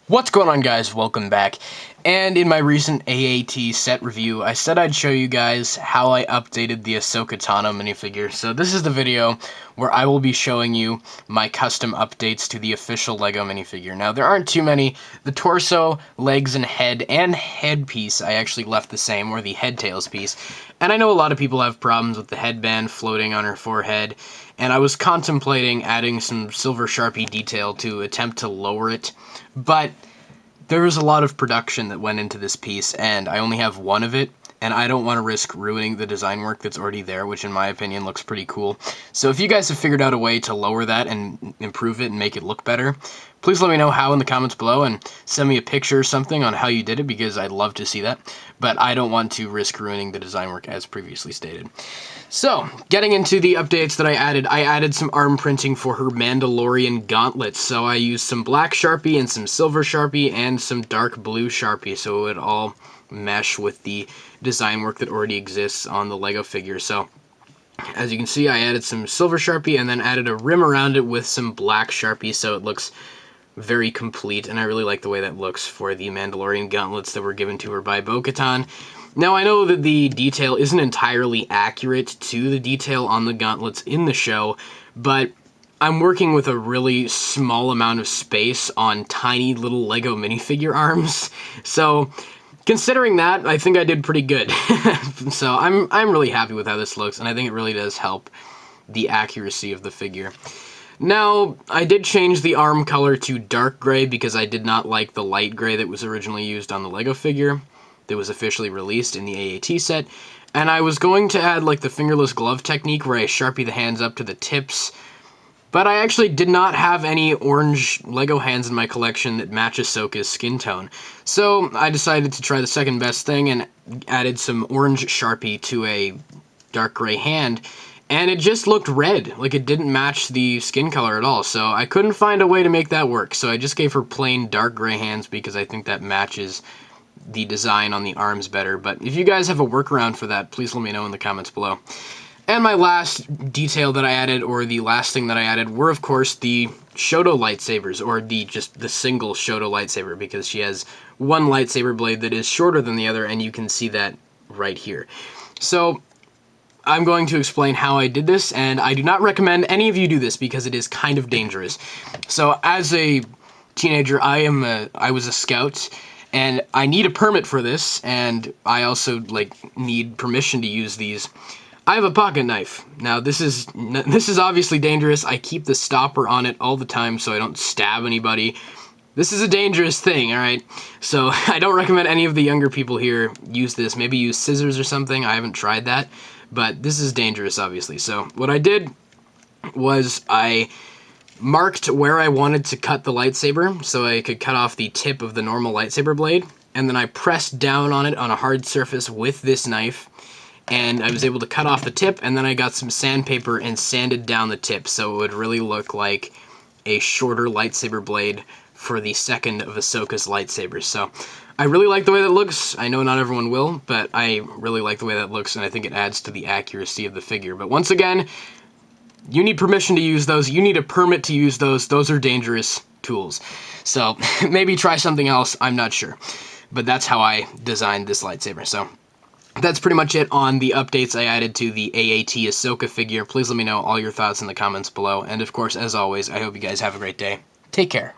What's going on, guys? Welcome back. And in my recent AAT set review, I said I'd show you guys how I updated the Ahsoka Tano minifigure. So this is the video where I will be showing you my custom updates to the official LEGO minifigure. Now, there aren't too many. The torso, legs, and headpiece I actually left the same, or the head tails piece. And I know a lot of people have problems with the headband floating on her forehead, and I was contemplating adding some silver Sharpie detail to attempt to lower it, but there was a lot of production that went into this piece, and I only have one of it, and I don't want to risk ruining the design work that's already there, which in my opinion looks pretty cool. So if you guys have figured out a way to lower that and improve it and make it look better, please let me know how in the comments below, and send me a picture or something on how you did it, because I'd love to see that. But I don't want to risk ruining the design work as previously stated. So, getting into the updates that I added some arm printing for her Mandalorian gauntlets. So I used some black Sharpie and some silver Sharpie and some dark blue Sharpie, so it would all mesh with the design work that already exists on the LEGO figure. So, as you can see, I added some silver Sharpie and then added a rim around it with some black Sharpie, so it looks very complete, and I really like the way that looks for the Mandalorian gauntlets that were given to her by Bo-Katan. Now, I know that the detail isn't entirely accurate to the detail on the gauntlets in the show, but I'm working with a really small amount of space on tiny little LEGO minifigure arms, so considering that, I think I did pretty good. So I'm really happy with how this looks, and I think it really does help the accuracy of the figure. Now, I did change the arm color to dark gray because I did not like the light gray that was originally used on the LEGO figure that was officially released in the AAT set, and I was going to add like the fingerless glove technique where I Sharpie the hands up to the tips, but I actually did not have any orange LEGO hands in my collection that match Ahsoka's skin tone, so I decided to try the second best thing and added some orange Sharpie to a dark gray hand, and it just looked red, like it didn't match the skin color at all, so I couldn't find a way to make that work, so I just gave her plain dark gray hands because I think that matches the design on the arms better. But if you guys have a workaround for that, please let me know in the comments below. And my last detail that I added, or the last thing that I added, were of course the Shoto lightsabers, or just the single Shoto lightsaber, because she has one lightsaber blade that is shorter than the other, and you can see that right here. So I'm going to explain how I did this, and I do not recommend any of you do this because it is kind of dangerous. So as a teenager, I was a scout, and I need a permit for this, and I also need permission to use these. I have a pocket knife. Now this is obviously dangerous. I keep the stopper on it all the time so I don't stab anybody. This is a dangerous thing, alright? So I don't recommend any of the younger people here use this. Maybe use scissors or something. I haven't tried that, but this is dangerous, obviously. So what I did was I marked where I wanted to cut the lightsaber so I could cut off the tip of the normal lightsaber blade, and then I pressed down on it on a hard surface with this knife, and I was able to cut off the tip, and then I got some sandpaper and sanded down the tip so it would really look like a shorter lightsaber blade for the second of Ahsoka's lightsabers. So I really like the way that looks. I know not everyone will, but I really like the way that looks, and I think it adds to the accuracy of the figure. But once again, you need permission to use those. You need a permit to use those. Those are dangerous tools. So maybe try something else. I'm not sure. But that's how I designed this lightsaber. So that's pretty much it on the updates I added to the AAT Ahsoka figure. Please let me know all your thoughts in the comments below. And of course, as always, I hope you guys have a great day. Take care.